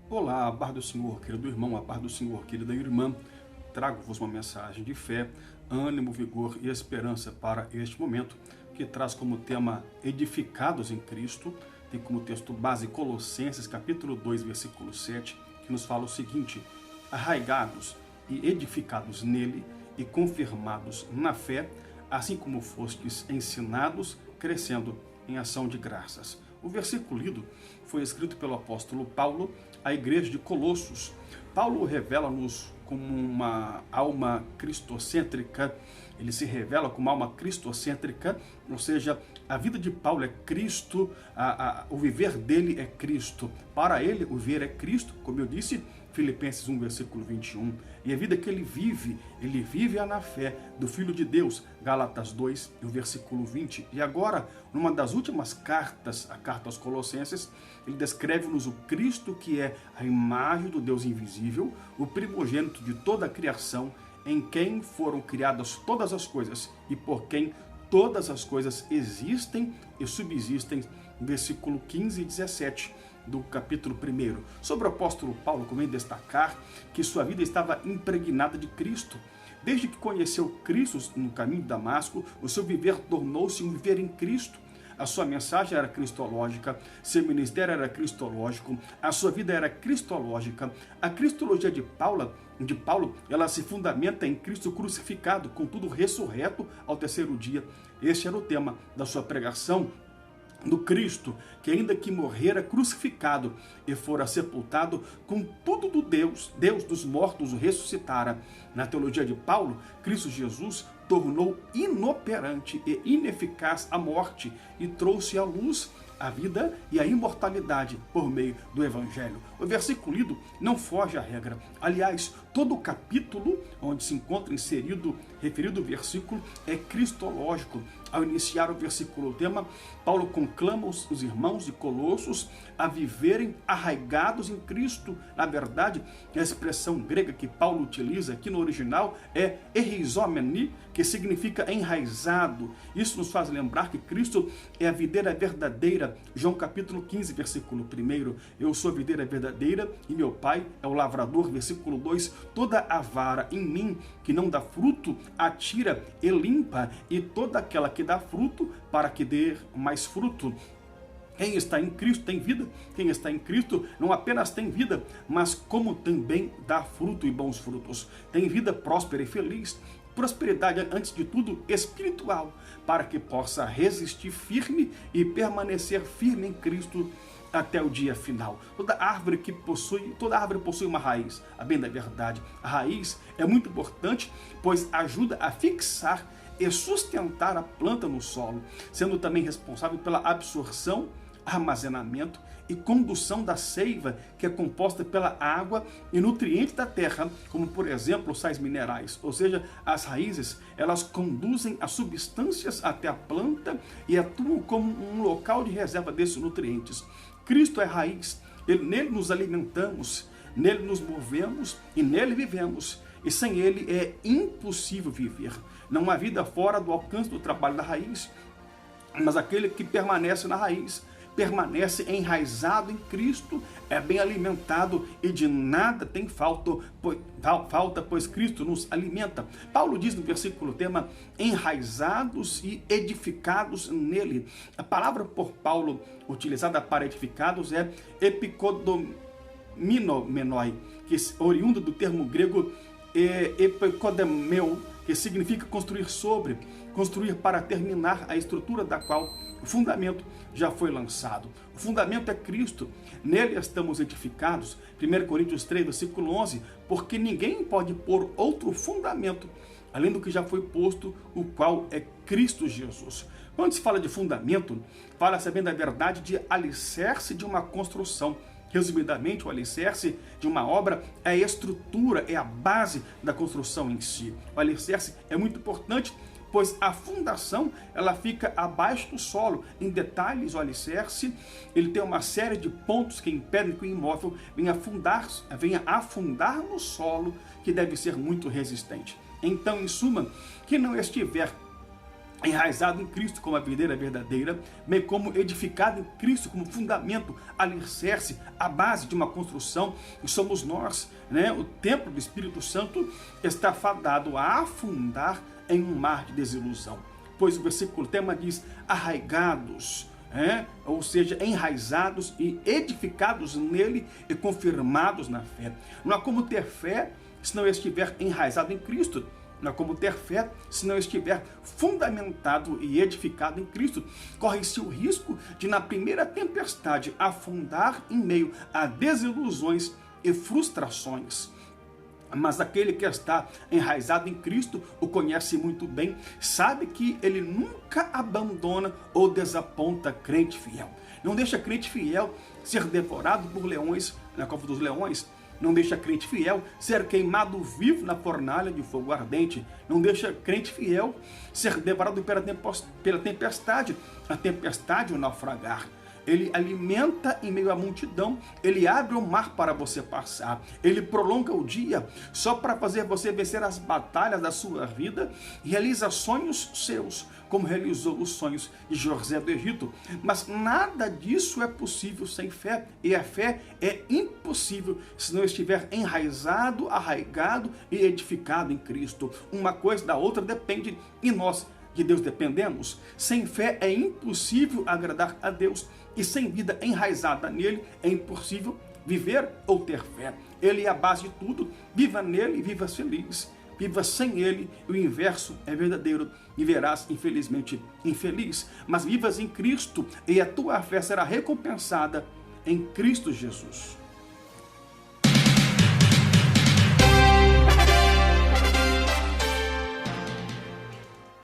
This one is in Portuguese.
Olá, a paz do Senhor, querido irmão, a paz do Senhor, querida irmã. Trago-vos uma mensagem de fé, ânimo, vigor e esperança para este momento, que traz como tema edificados em Cristo. Tem como texto base Colossenses, capítulo 2, versículo 7, que nos fala o seguinte: arraigados e edificados nele e confirmados na fé, assim como fostes ensinados, crescendo em ação de graças. O versículo lido foi escrito pelo apóstolo Paulo à igreja de Colossos. Paulo revela-nos como uma alma cristocêntrica. Ele se revela como uma alma cristocêntrica, ou seja, a vida de Paulo é Cristo, o viver dele é Cristo. Para ele, o viver é Cristo, como eu disse, Filipenses 1, versículo 21. E a vida que ele vive na fé do Filho de Deus, Gálatas 2, o versículo 20. E agora, numa das últimas cartas, a carta aos Colossenses, ele descreve-nos o Cristo que é a imagem do Deus invisível, o primogênito de toda a criação, em quem foram criadas todas as coisas e por quem todas as coisas existem e subsistem. Versículo 15 e 17 do capítulo 1. Sobre o apóstolo Paulo, convém destacar que sua vida estava impregnada de Cristo. Desde que conheceu Cristo no caminho de Damasco, o seu viver tornou-se um viver em Cristo. A sua mensagem era cristológica, seu ministério era cristológico, a sua vida era cristológica. A cristologia de Paulo, ela se fundamenta em Cristo crucificado, contudo ressurreto ao terceiro dia. Este era o tema da sua pregação, do Cristo, que ainda que morrera crucificado e fora sepultado, com tudo do Deus dos mortos o ressuscitara. Na teologia de Paulo, Cristo Jesus tornou inoperante e ineficaz a morte e trouxe à luz a vida e a imortalidade por meio do Evangelho. O versículo lido não foge à regra. Aliás, todo o capítulo onde se encontra referido o versículo, é cristológico. Ao iniciar o versículo tema, Paulo conclama os irmãos de Colossos a viverem arraigados em Cristo. Na verdade, a expressão grega que Paulo utiliza aqui no original é errizomeni, que significa enraizado. Isso nos faz lembrar que Cristo é a videira verdadeira. João capítulo 15, versículo 1. Eu sou a videira verdadeira e meu pai é o lavrador. Versículo 2. Toda a vara em mim que não dá fruto, atira e limpa, e toda aquela que dá fruto, para que dê mais fruto. Quem está em Cristo tem vida. Quem está em Cristo não apenas tem vida, mas como também dá fruto e bons frutos. Tem vida próspera e feliz. Prosperidade, antes de tudo, espiritual, para que possa resistir firme e permanecer firme em Cristo até o dia final. Toda árvore possui uma raiz. A bem da verdade, a raiz é muito importante, pois ajuda a fixar e sustentar a planta no solo, sendo também responsável pela absorção, armazenamento e condução da seiva, que é composta pela água e nutrientes da terra, como por exemplo sais minerais. Ou seja, as raízes, elas conduzem as substâncias até a planta e atuam como um local de reserva desses nutrientes. Cristo é raiz, nele nos alimentamos, nele nos movemos e nele vivemos. E sem ele é impossível viver. Não há vida fora do alcance do trabalho da raiz, mas aquele que permanece na raiz, permanece enraizado em Cristo, é bem alimentado e de nada tem falta, pois Cristo nos alimenta. Paulo diz no versículo tema, enraizados e edificados nele. A palavra por Paulo utilizada para edificados é epikodomenoi, que é oriunda do termo grego epikodemeu, que significa construir sobre, construir para terminar a estrutura da qual o fundamento já foi lançado. O fundamento é Cristo, nele estamos edificados. 1 Coríntios 3, versículo 11, porque ninguém pode pôr outro fundamento, além do que já foi posto, o qual é Cristo Jesus. Quando se fala de fundamento, fala-se bem da verdade de alicerce de uma construção. Resumidamente, o alicerce de uma obra é a estrutura, é a base da construção em si. O alicerce é muito importante, pois a fundação ela fica abaixo do solo. Em detalhes, o alicerce ele tem uma série de pontos que impedem que o imóvel venha afundar no solo, que deve ser muito resistente. Então, em suma, quem não estiver enraizado em Cristo como a videira verdadeira, bem como edificado em Cristo como fundamento, alicerce, a base de uma construção, e somos nós, né? O templo do Espírito Santo está fadado a afundar em um mar de desilusão, pois o versículo tema diz arraigados, ou seja, enraizados e edificados nele e confirmados na fé. Não há como ter fé se não estiver enraizado em Cristo. Não há como ter fé se não estiver fundamentado e edificado em Cristo. Corre-se o risco de, na primeira tempestade, afundar em meio a desilusões e frustrações. Mas aquele que está enraizado em Cristo o conhece muito bem, sabe que ele nunca abandona ou desaponta crente fiel. Não deixa crente fiel ser devorado por leões na cova dos leões. Não deixa crente fiel ser queimado vivo na fornalha de fogo ardente. Não deixa crente fiel ser devorado pela tempestade, a tempestade o naufragar. Ele alimenta em meio à multidão, ele abre o mar para você passar, ele prolonga o dia só para fazer você vencer as batalhas da sua vida, realiza sonhos seus, como realizou os sonhos de José do Egito. Mas nada disso é possível sem fé, e a fé é impossível se não estiver enraizado, arraigado e edificado em Cristo. Uma coisa da outra depende, e nós de Deus dependemos. Sem fé é impossível agradar a Deus, e sem vida enraizada nele é impossível viver ou ter fé. Ele é a base de tudo. Viva nele e viva feliz. Viva sem ele, o inverso é verdadeiro, viverás infelizmente infeliz. Mas vivas em Cristo e a tua fé será recompensada em Cristo Jesus.